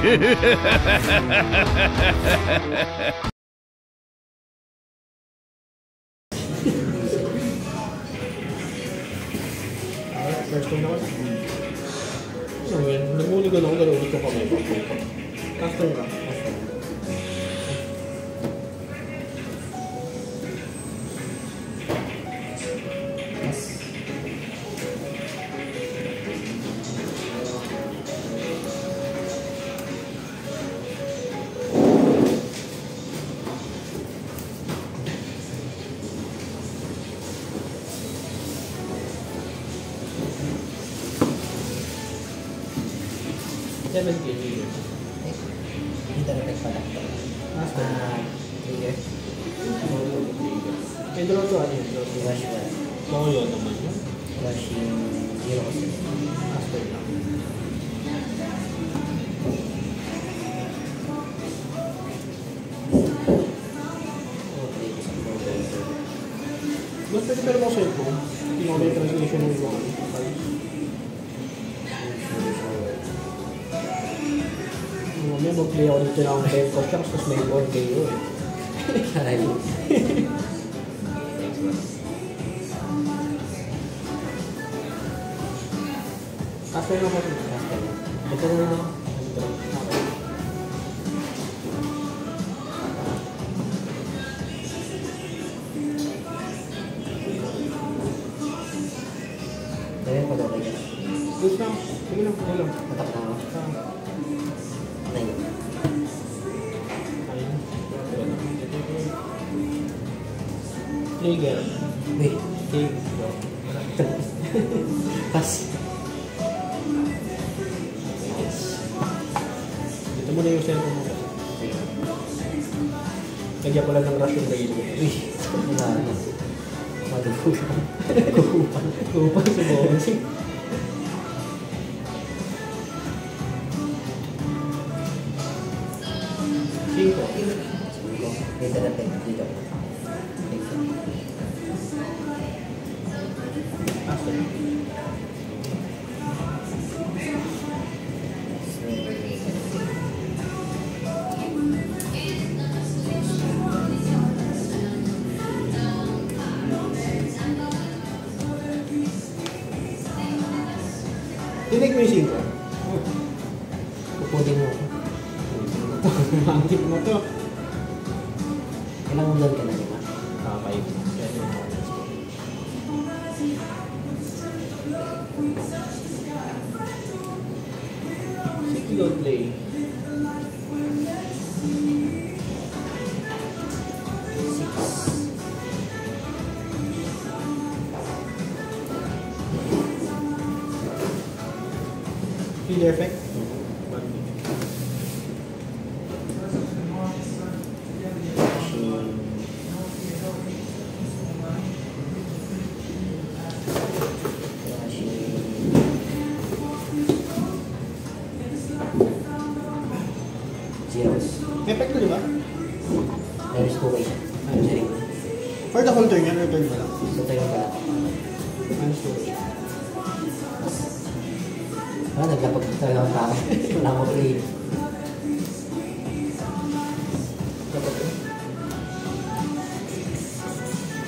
First time naman. So, nagmuli ka na ako, ulit ko kamay. After ka. Hindi na pala. Trigger. May draw to ano yun? Rush 1. Oo yun naman yun. Rush yung 0 kasi. After lang. Basta pero mo sa ito, hindi mo may translation ng mga may mag-play ako dito ng tempo siya tapos may all kayo eh. After na ako ito. Ito na lang. Kaya pa daw kayo. Good lang. Sige lang. Sige lang. Matak na ako. Trigger. Wait. Trigger. Pass. Dito mo na yung cellphone mo. Lagyan ko lang ng rush yung radio. Uy. Wala na. Madufugan. Kupan sa bones. Cinco. Dito na tayo. Dito. After. Tinig mo yung cinco. Pupudin mo. Mantip na to. Ilang ulan ka na lima? Five. Sige don't play. Feel effect? Effect ko, di ba? There is two ways. I'm sorry. For the whole turn yan, return mo lang. So tayo pala. Minus 2. Naglapag talaga ang tao. Wala ko play.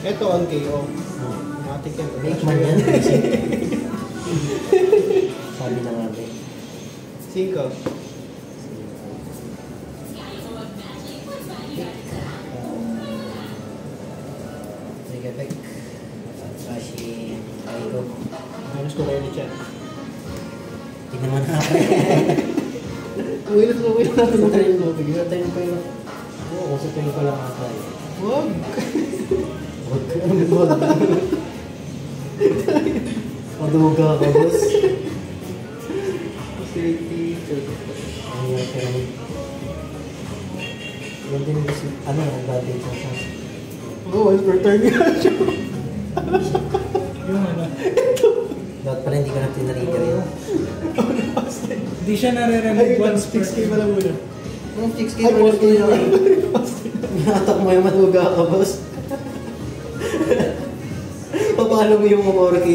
Ito on KO. Matik yan. Make man yan. Sabi na nga ba. 5. Effect. Rashi. Aigo. Minus 2 kayo ni Chan. Hindi naman ako. Uwi na ito. Sa tayo pa yun. Oo, sa tayo pa lang ata eh. Wag! Wag ka. Wag. Maduga ka, boss. Facility. Ano yung kaya? Yan din kasi, ano yung dati sa sas? Oo, return nga siya. Yung ano? Dapat pala hindi ko na tinarigger yun. Hindi siya nare-remove once per 6K pa lang muna. Anong 6K mo yun? Inatak mo yung maduga ka, boss. Paano mo yung 4K?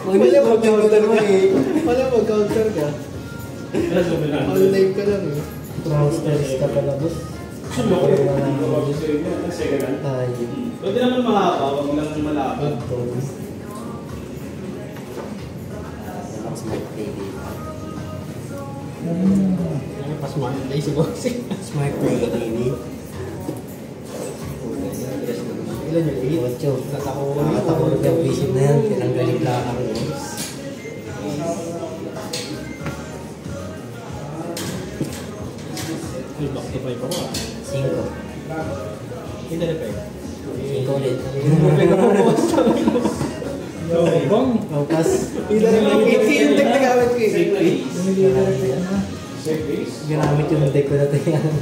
Wala mag-counter mo eh. Wala mag-counter ka. Online ka lang eh. Monsters ka pala, boss. Ay, Pwede naman mahaba, wag lang malapad. ito. Smart TV. Ay, pasmart day si Bossing. Smart TV. Ilan yun? 8? 8. Natako. Nakatakulog yung vision na yan. Tinanggaling lang ako. Ay, back to 5 ako ah. 5. Hindi na 5. 5 ulit. Bang! Focus. Hindi na 5. 8K yung deck na gamit ko eh. Ginamit yung deck ko na ito yan.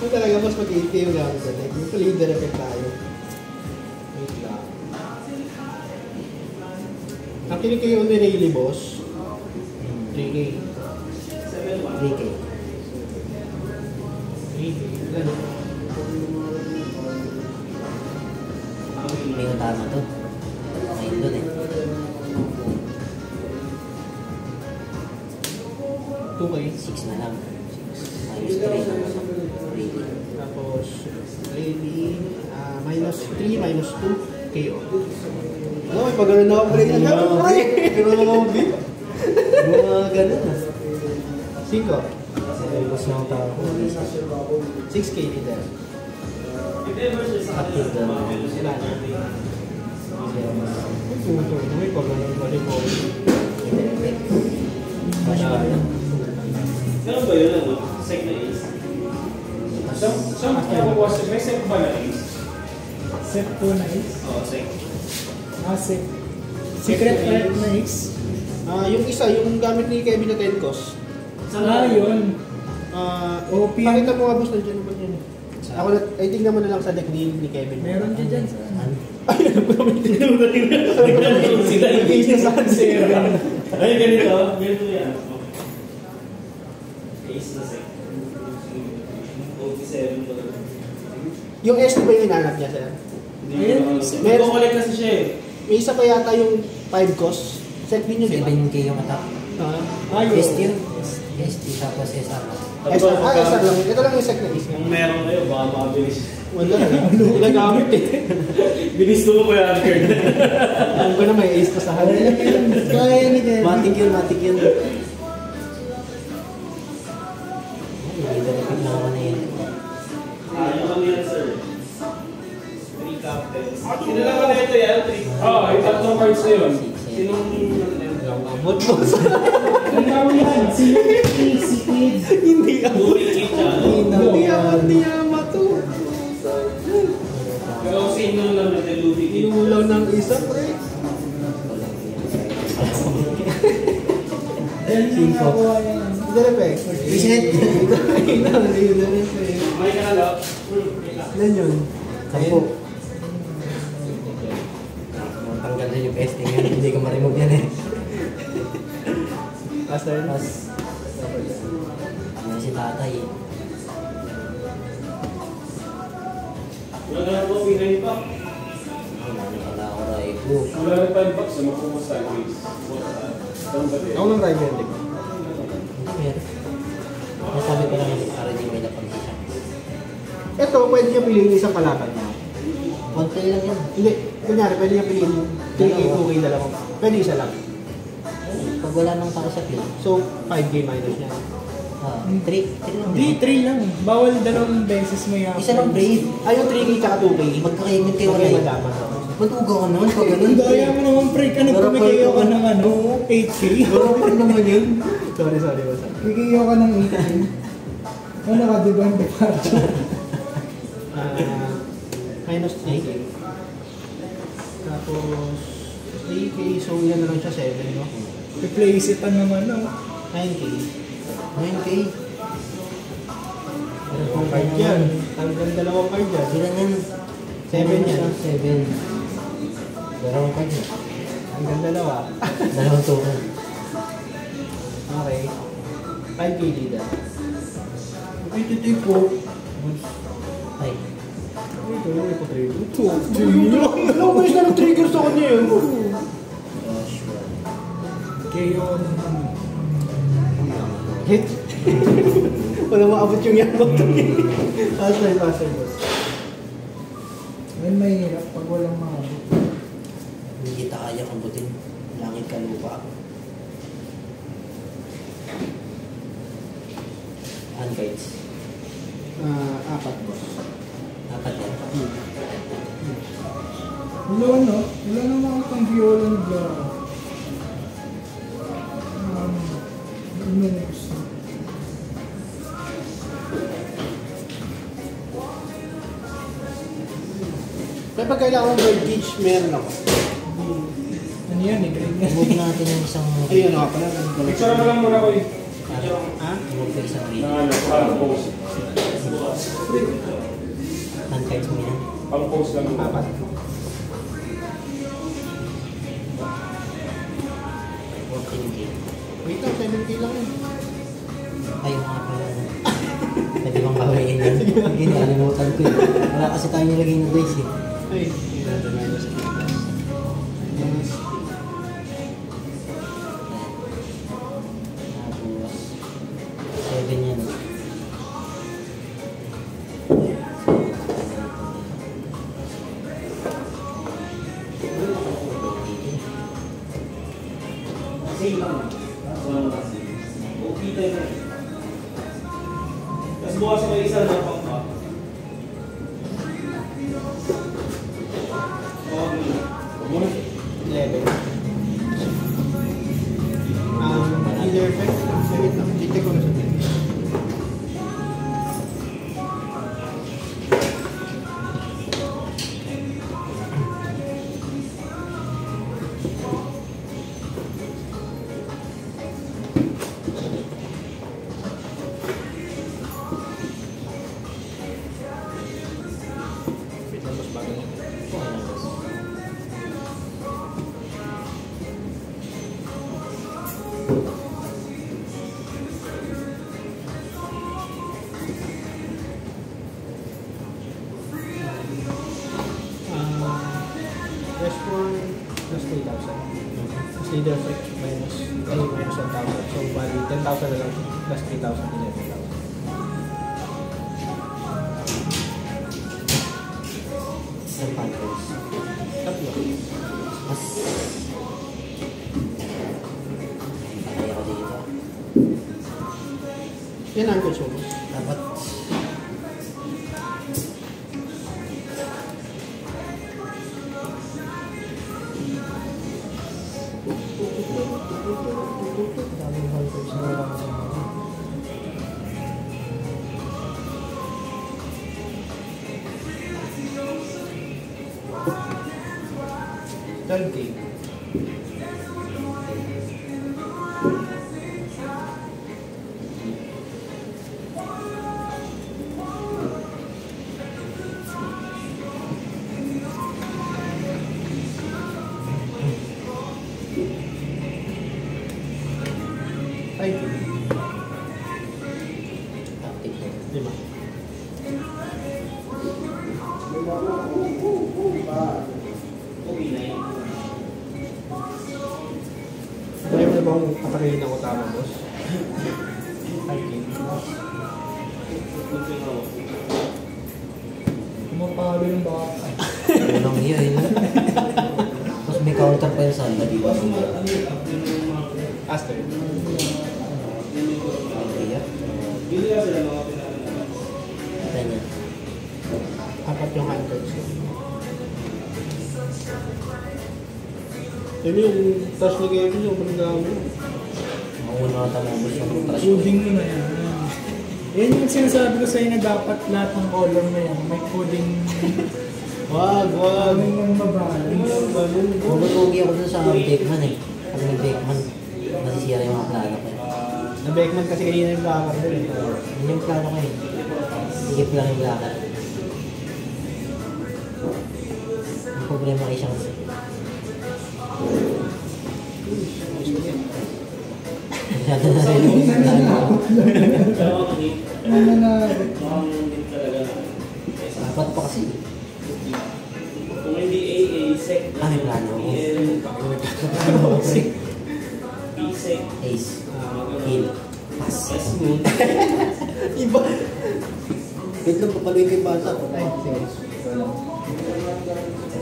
Kung talaga mas mag-8K yung gamit ko. Yung pala yung direct tayo. Wait lang. Ang kinig kayo ni Rayleigh, boss. 3K. 3K. 3K. Ilan? May utama to. Ayun doon eh. 2K. 6 na lang. Minus 3 lang ako. 3K. Tapos, Rayleigh, minus 3, minus 2, KO. Ano, may pagano'n na ako break na gano'n, pre! Gano'n na ako break. Mga ganun ah. 5. Boss na ang tao ko. 6K leader. Active doon. Sila na. Puto, may pagano'n pa rin po. Flashback lang. Ganun ba yun, ano? Sec na is? Saan nakukuha siya? May set ba na is? Set 2 na is? Oo, sec. Set. Secret Art na is? Yung isa, yung gamit ni Kevin na 10 cost. Yun. OP. Pakita mo nga boss, nandiyan naman yun. Ako na, ay tingnan mo na lang sa deck ni Kevin. Meron din dyan sa Ano? Ay, alam ko naman din. Sila yung Yung isa sa Seven. Ay, ganito. Ganito yan. Ace na sec. OT7 pa lang. Yung S ba yung hinanap niya, sir? Meron. Nagko-collect kasi siya eh. May isa pa yata yung 5 cost. Set din yun, di ba? 7K yung attack. Ayun. ST yun. ST tapos SR. SR lang. Ito lang yung set na is. Kung meron kayo, baka makabilis. Wala na. Ginagamit eh. Bilis ko po yan, Kurt. Alam ko na may ace pa sa hand. Kaya ni Kevin. Matik yun, matik yun. Nagdalapit lang ako na yun. Yung kami yan, sir. 3 captains. Sino lang ka na ito yan? 3. Oo, yung tatlong cards na yun. Sinong Abot mo sa... Ikaw yan. Si Kid. Hindi ako. Moving kit siya, no? Hindi ako. Hindi ako to. Pero sino lang natin moving kit? Inulaw ng isa, pre. Yan yung nakuha yan. Hindi na, pe. Reset. May ka na daw? Ilan yun? 10. Tanggal na yung testing yan. Hindi ko ma-remove yan eh. Master. Tapos, ano si tatay eh. Wala ka na po, pinay pa. Wala ako raibo. Wala rin pa yung box na makuha sa ways. Ako lang tayo ganyan. Hindi meron. Nasabi ko lang para di may napag-isa. Ito, pwede niya piliin isang kalaban niya. Konti lang yan. Hindi. Kunyari, pwede niya piliin 3K, 2K, dalawang. Pwede isa lang. Pag wala nang tao sa field. So, 5K minus niya. 3 lang. Hindi, 3 lang. Bawal dalawang beses may ako. Isa lang brave. Ay, yung 3K tsaka 2K. Magkakaimit kayo wala Okay, eh. madama. Matugaw ka naman pag ganun. Ang daya mo naman, pre. Ka nagpumikayo ka ng ano, 8K. Garapan naman yun. Sorry, boss. Pikiyo ka ng 8K. Ano ka, di ba ang departure? Minus 3K. Tapos, 3K, so yan na lang siya 7, no? I-place it naman, no? 9K. 9K. Dalawang card yan. Hanggang dalawang card yan. Ilan yan? 7 yan. 7. Dalawang card yan. Hanggang dalawa. Dalawang token. Okay. 5K leader. Ito po. Ay. Ito, may pa-trigger. Ilang beses na nag-trigger sa kanya yun. Joshua. KO naman. Hit. Wala maabot yung yakot. Asay, boss. Ngayon mahirap pag walang maabot. Hindi kita kaya kumbutin. Langit ka lupa. Handguides. Apat, boss. Dapat yan. Wala ano? Wala na makitang viola na blaro. Ano yung gusto? Kaya pag kailangan ng bird cage, meron ako. Ano yan eh? Grade na. Move natin yung isang Ayun ako pala. Picture mo lang muna ko eh. Ha? move ko isang grade. Na ano, parang post. Handguides mo yan. Pang post lang muna. Apat. 14K. Wait lang, 7K lang yun. Ayun nga pala. Pwede bang bawain yan? Hindi, nakalimutan ko eh. Wala kasi tayo nilagay na dice eh. Ay, minus 3 plus. Minus Tapos, 7 yan. Same lang. Okay tayo na. Tapos bukas may isa na pang pa. Okay. 11. Either effect. Wait lang, titik ko na sa titik. Wait lang, mas bago na. Respawn plus 3,000. Plus leader effect minus 1,000. So, bali 10,000 na lang plus 3,000 11,000. Isang pampers. Tatlo. Mas... Kaya ko dito. Yan ang good solos. Dapat... Daming pampers na wala ka sa mga. 12K. Ay, Active na. 5. Okay na yun. Ayaw mo na ba akong kapatid ng utama, boss? 5K. Kumapalo yung baka. Walang iya eh. Tapos may counter pa yung sanda dito. Aster. Iya. Bili ka sila mga pinagawa. Ito niya. Apat yung handguards ko. Yun yung touch ni Kevin yung panagami. Mauna ka tamubos yung trash. Coding mo na yan. Yan yung sinasabi ko sa'yo na dapat lahat ng color na yan. May coding. Wag. Aming yung mabalance. Pugi ako dun sa Beckman eh. Pag nag-Beckman, nasisira yung mga plano ko eh. Na-Beckman kasi kanina yung lakar doon eh. Yun yung plano ko eh. Higip lang yung lakad. Ang problema kayo siya kasi. Masyado na rin yung plano. Pero mga hit, Ano na, mukhang hit talaga na. Apat pa kasi. Kung hindi AA, SEC, Ah, may plano ako. PL, Plano ako pre. PSEC, Ace. Heal. Smooth. Iba. Wait lang, papaluin ko yung bata. Ay, sige.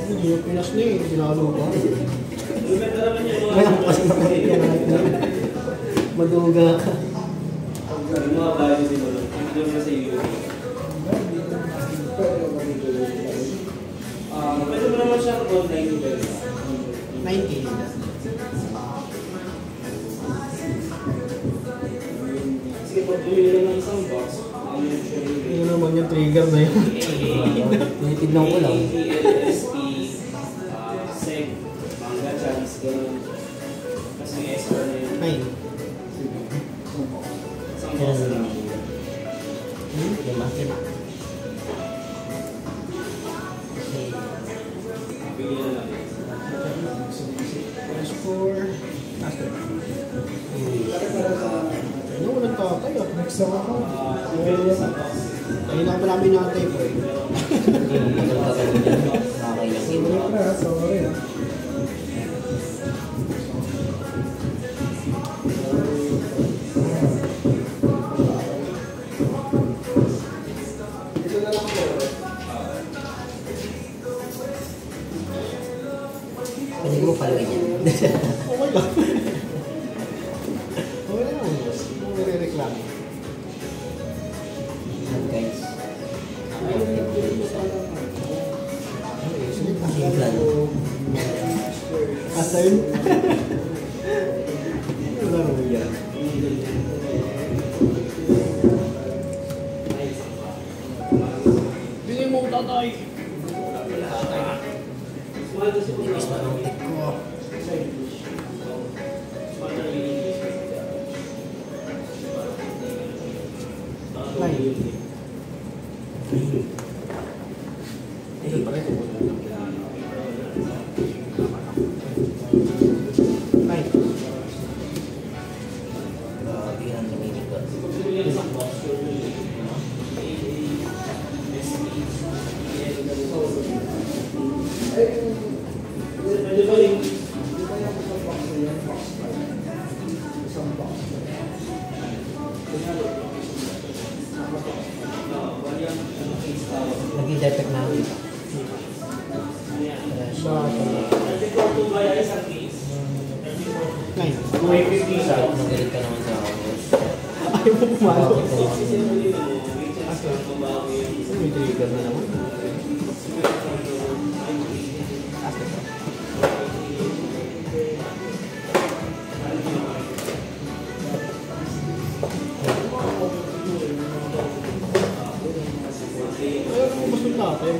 Hindi yung Pinas na eh. Ginalo ko. Lumenta naman yung mga... Ngayon kasi maduga ka. Yung mga value din mo. Hindi mo sa iyo. Pwede mo naman siya kung 90 pesos. 90. Sige, pag bumili lang ng isang box, Ano naman yung trigger na yun? Tinitidlang ko lang. LSP, SEG, manga chance, ganun. Kasi may extra na yun. Ay. Isang box na lang. Lima. Bili na lang. S4. Master. Ano, walang tatay ah. Next ako. Bili isang box. Ayun lang pa namin nakatay po eh. Sorry. Pwede mo paluin yan. Okay lang. Okay lang. Ano nire-reklamo? Guys. Sige, Implan. Asa yun? Wala naman yan. Bili mo tatay! Tipis na ng tip ko. Ay. Ay. Grabe ang naminig ko. Pwede ba yung... Nag-i-detect na ako. Ay. 250 siya. Nagalit ka naman sa ako. Ayaw mo pumalo. Bakit naman? May trigger na naman. Ayaw mo gusto natin.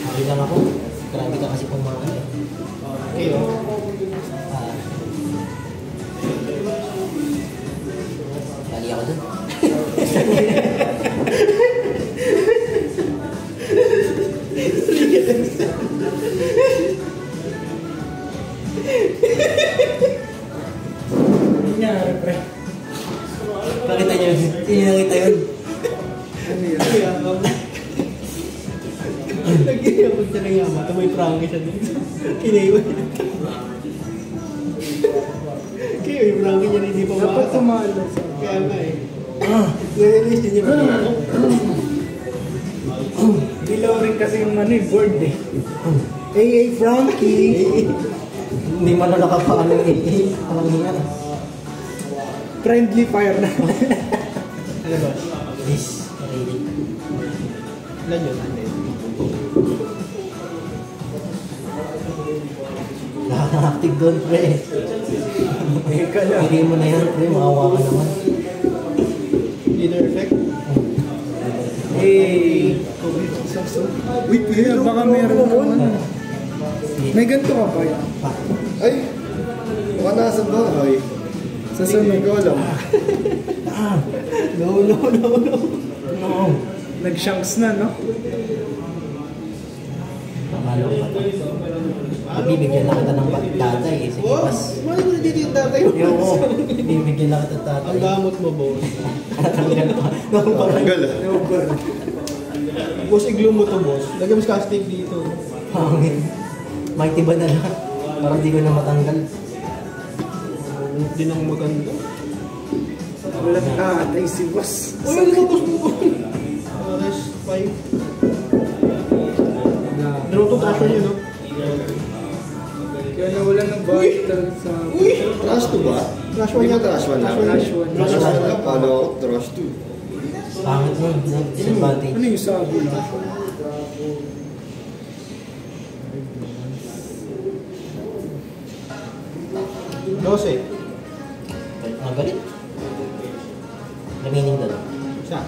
Hindi lang ako. Grabe ka kasi pumakan eh. Kayo? Ah. Dali ako dun. Nangyari, pre. Nakita niyo yun? Hindi nakita yun. Nag-iabot siya ng yaman. May prangke siya dito. Kinaiwan. Kaya yung prangke niya hindi pa Dapat makata. tumalo sa... Kaya nga eh. Nare-release din yung prangke. Dilaw rin kasi yung ano eh, board eh. AA Frankie! Hindi man na nakapaano yung AA. Alam niya. Friendly fire na. Ano ba? Please. Really. Ilan yun? Ano yun? Lahat ng active doon, pre. Eka lang. Hindi mo na yan, pre. Makawa ka naman. Leader effect? Hey! Wait, baka meron naman. May ganito ka pa yan. Ay! Baka nasa bahay. Sa sunod. Hindi ko alam. No. No. Nag-shanks na, no? Pamalo ka pa. Bibigyan lang kita ng tatay eh. Sige, Oh, pas. wala mo na dito yung tatay mo. Oo, bibigyan lang kita ng tatay. Ang gamot mo, boss. Natanggal pa. Nakumpara. Tanggal ah. Boss, iglo mo to, boss. Lagyan mo sa casting dito. Hangin. Mighty ba na lang? Parang di ko na matanggal. Hindi nang maganda. Wala tatay si boss. Uy, ano boss mo? Oras 5. Draw to trash yun, no? Kaya nawala ng bite talaga sa... Uy! Trash 2 ba? Trash Hindi 1 ba yan. trash 1 lang? Trash one. Trash 1 lang. Paano ako? Trash 2. Pangit nun. Disadvantage. Ano yung sabo lang? Dose. Magalit. Remaining dalawa. Siya.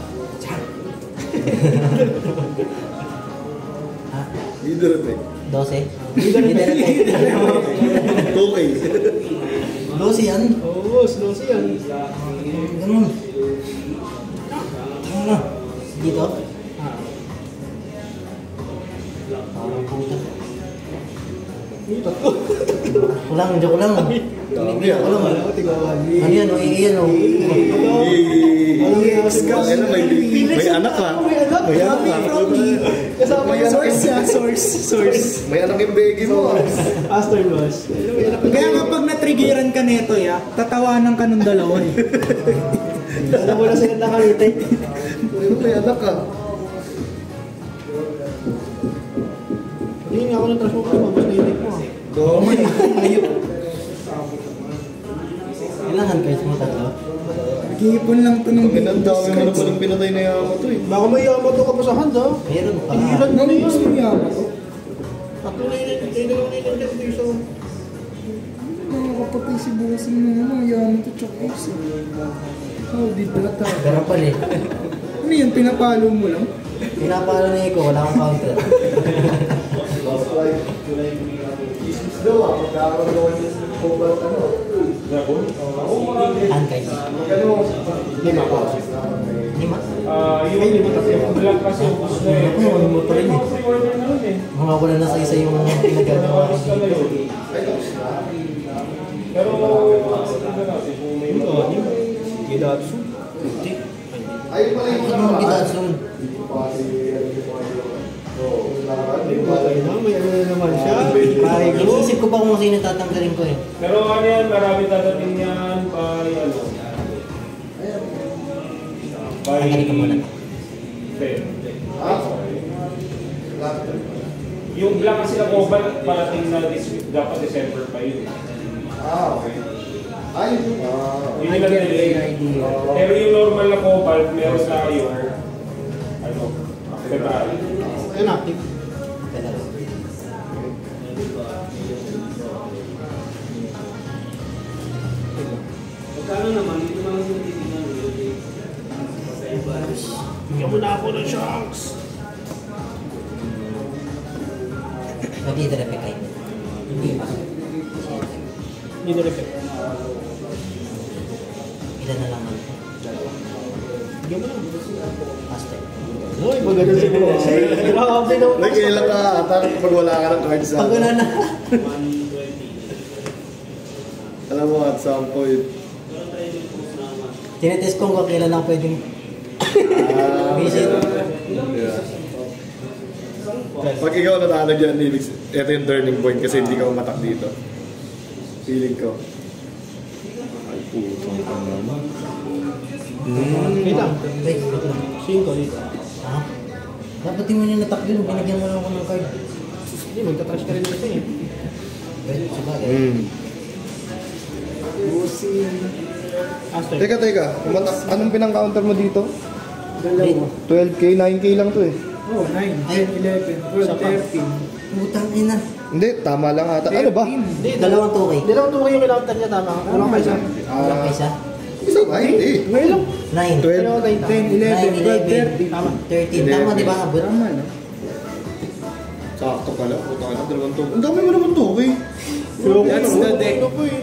Ha? Leader effect. 12? Leader effect. 2K. 12 yan. Oo, boss. Dose yan. Ganun. Tama na. Dito? Parang puta. Tatlo. Joke lang. Dami ah. Wala, tigawagi. Ano yan? O, iyan o. Ano, may anak ah. May anak ah. Kasama yung Source ah, source. May anak yung baby mo ah. Aster boss. Kaya kapag na-triggeran ka neto ya, tatawanan ka nung dalawa eh. Alam mo na sila nakalite. May anak ah. Hindi nga ako ng trash mo kasi mabos na itik mo. Dami. Kailangan cards mo tatlo. Nag-iipon lang to ng Ang dami mo na palang pinatay na yaman to eh. Baka may Yamato ka pa sa hand, ha? Meron pa. Ilan na Ano gusto yun? niya ako? Tatlo na yun. Ay, dalawa na yun. Dito sa... Nakakapatay si bossing ng ano, yaman to chokos. How did that happen? Pero pala eh. Ano yun, pinapalo mo lang? Pinapalo na ko, wala akong counter. Hand cards. Lima pa. Lima. Yung vlog kasi ubus na eh. Ako, ano mo pa rin eh. Yung pre-order na nun eh. Mga wala na sa isa yung pinagagawa ko Oras ka na dito. yun. Pero, ano natin kung may Ito, ano yun? Gidatsu. Anong Gidatsun? Patay na. May ano na naman siya. Pare ko. Inisip ko pa kung sino tatanggalin ko eh. Pero ano yan, marami dadating yan by ano. By Tanggalin ko muna. Feb. Yung black kasi na mobile parating na this week, dapat December pa yun. Yun yung delay. Pero yung normal na cobalt, meron tayo ano, February. Ayun, active. Pedal. Magkano naman, dito naman sila titignan. Bigyan mo na ako ng shocks. Nag-leader effect kayo. Hindi pa. Hindi na repeat. Ilan na lang ako. Bigyan mo na. Master. Uy, maganda si boss. Grabe na. Nag-ilan ka ata pag wala ka ng cards Pag wala na. Alam mo at some point. Tinetest ko kung kailan ako pwedeng visit. Yeah. Pag ikaw natalo dyan, ito yung turning point kasi hindi ka umatak dito. Feeling ko. Ay, putong ka naman. Wait lang. Wait lang. 5 dito. Ha? Dapat di mo nyo natak yun. Binigyan mo lang ako ng card. Hindi, magta-trash ka rin dito eh. Pwede, sabagay. Aster. Teka. Anong pinang-counter mo dito? Dalawa. 12K, 9K lang to eh. Oh, 9, 10, 11, 12, 13. Putang ina. Hindi, tama lang ata. Ano ba? Hindi, Dalawang 2K. dalawang tuloy yung kailangan niya, tama. Walang kaisa. Walang kaisa. Isa ba? Hindi. Ngayon lang. 9. 12. Dalawang tayo. 10, 11, 12, 13. Tama. 13. Tama, di ba? Abot. Tama na. Sakto pala. Puta ka na, dalawang to. Ang dami mo naman to, okay? That's the deck.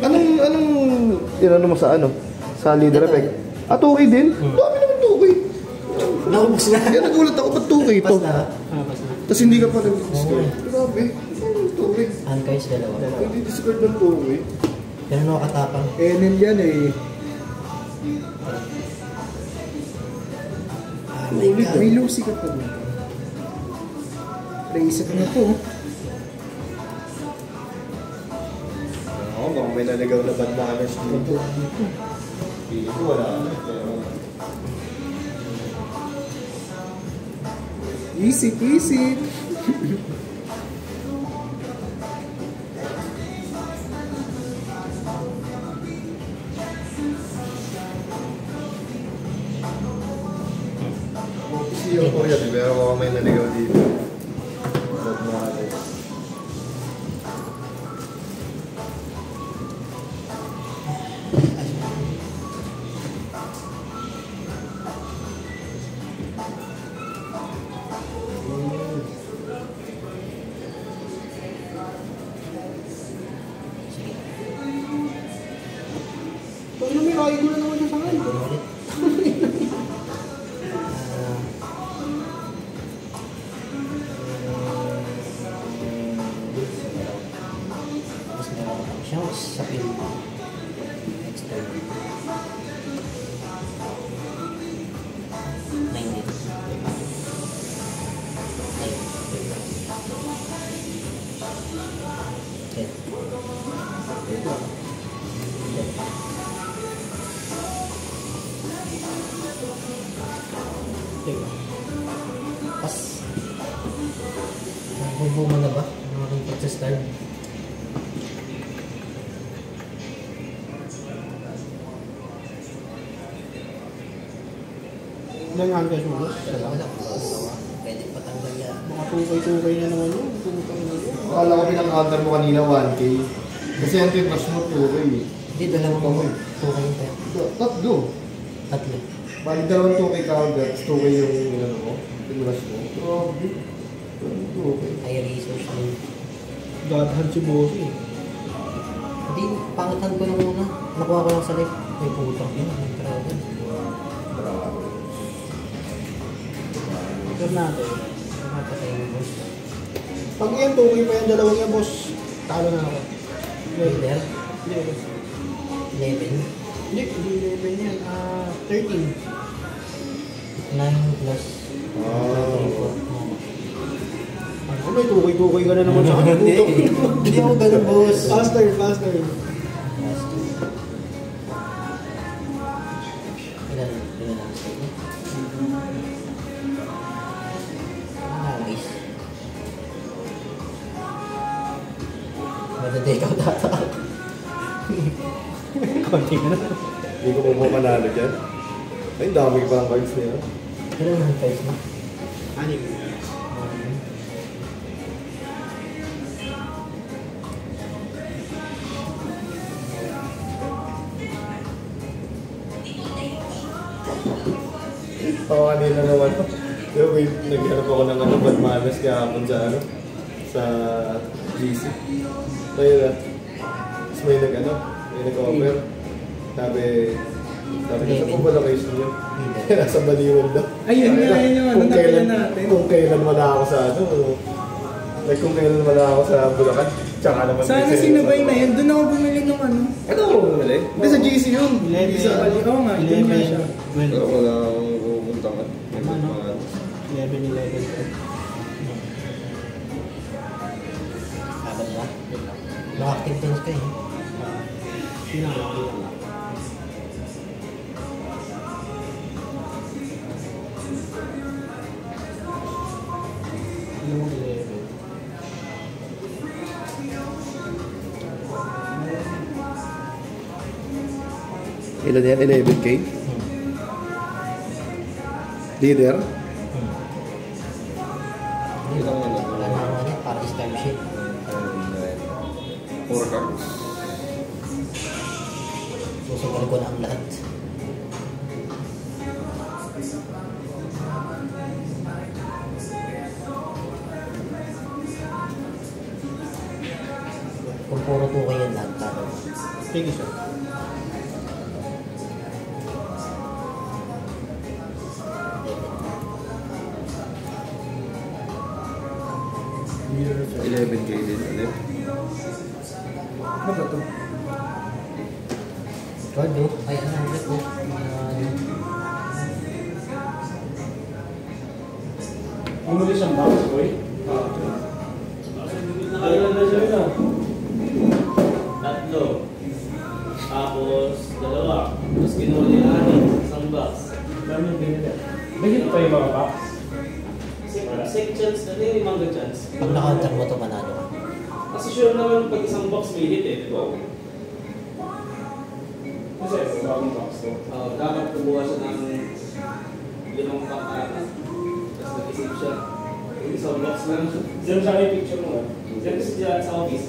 Anong inano mo sa ano? Sa leader effect? Ah, 2K din? Ang dami naman 2K. Naubos na. Kaya nagulat ako, ba't 2K to? Basta. Tapos hindi ka pa nag-discard. Grabe. 2K Rig. Ankais, dalawa. Hindi discard ng Tukoy. Pero nakatapang. Enel yan eh. Ah, my God. May Lucy ka pa dito. Reset na to. Oo, baka may naligaw na bad manners dito. Pili ko wala na. Isip, isip. Siyo ko yan, pero baka may naligaw dito. Bad manners. Pag namirahin ko na naman siya sa akin. Ulit. Mas meron lang siyang sa pin. Next turn. 90. Okay. Pas. Nagbubuma na ba? Ang aking pag-start. Ilang hanggang mo? Wala. Pwede patanggal yan. Mga tukay-tukay na naman yun. Tukay na yun. Akala ko pinang-counter mo kanina 1K. Kasi ang tinrush mo 2K. Hindi, dalawang mo. Tukay yung tayo. Tatlo. Tatlo. Bali dalawang 2K counter, tapos 2K yung ano mo, tinrush mo. Grabe. 2K. High resource din. Dadhan si Bossy. Hindi, pangitan ko na muna. Nakuha ko lang sa life. May putang yun. May grabe. Bravo. Sir natin. Nakapatay yung boss. Pag yan, tukay pa yan, dalawang yan, boss. Talo na ako. Leader. Hindi, boss. 11. Hindi, 11 yan. 13. 9 plus. Ano, may tukay-tukay ka na naman sa akin. Hindi. Hindi ako ganun, boss. Faster, faster. Ilan lang sa'yo? Nice. Madadake out ata. Konti ka na. Hindi ko po manalo dyan. Ay, dami pa ang cards niya. Ilan ang price mo? Anim. Oo, kanina naman. Pero wait, naghanap ako ng bad manners kahapon sa sa GC. So yun na. Tapos may may nag-offer. Sabi ko sa pumalocation nyo. Nasa Baliwan daw. Ayun nga, yun yung ano, napilan natin. Kung kailan wala ako sa like kung kailan wala ako sa Bulacan. Tsaka naman. Sana sinabay na yun. Doon ako bumili ng ano. Ano ako bumili? Hindi sa GC yun. 11. Sa Bali. Oo nga, doon nga siya. 12. Pero wala akong pupuntangan. Ano? 11. Sabad ba? Naka-active tennis ka eh. Pinalaki lang. Ano mo 11? Ilan yan? 11K? Leader? Wala na ako niya, para is-time sheet. 4 cards. Susugal ko na ang lahat. Kung puro po kayo lahat, taro. Sige, sir. $11K din ulit. Guard, oh. Ay, ano, ulit, oh. Umuli siyang box, boy. Nakailan na siya na? Tatlo. Tapos, dalawa. Tapos kinuha nila isang box. Dami yung binila. Bagit pa yung mga box. Second chance na din, limang chance. Pag na-counter mo ito, manalo ka. Kasi sure naman pag isang box may hit eh, di ba? Kasi ito, bagong box to. Dapat kumuha siya ng limang pack ata. Tapos nag-isip siya. Yung isang box lang siya. Diyan siya yung picture mo. Diyan kasi siya sa office.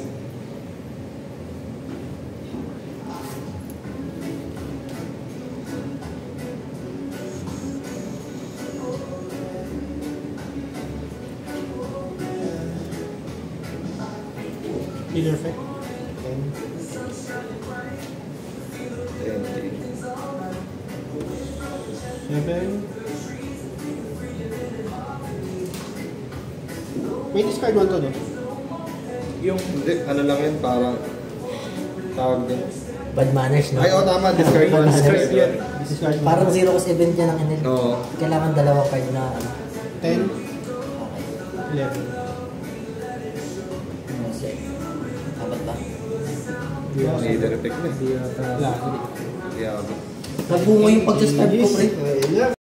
Killer effect. 7. May discard one to, no? Hindi, ano lang yun, parang tawag din. Bad manners, no? Ay, oo, tama, discard Bad one. manners. Discard yan. Discard one. Parang zero cost event yan ang NL. Oo. Kailangan dalawang card na ano. 10, Okay. 11. Okay. Dapat ba? Leader effect na. Wala. Yeah. Nabungo yung pag-subscribe ko, pre. Yeah.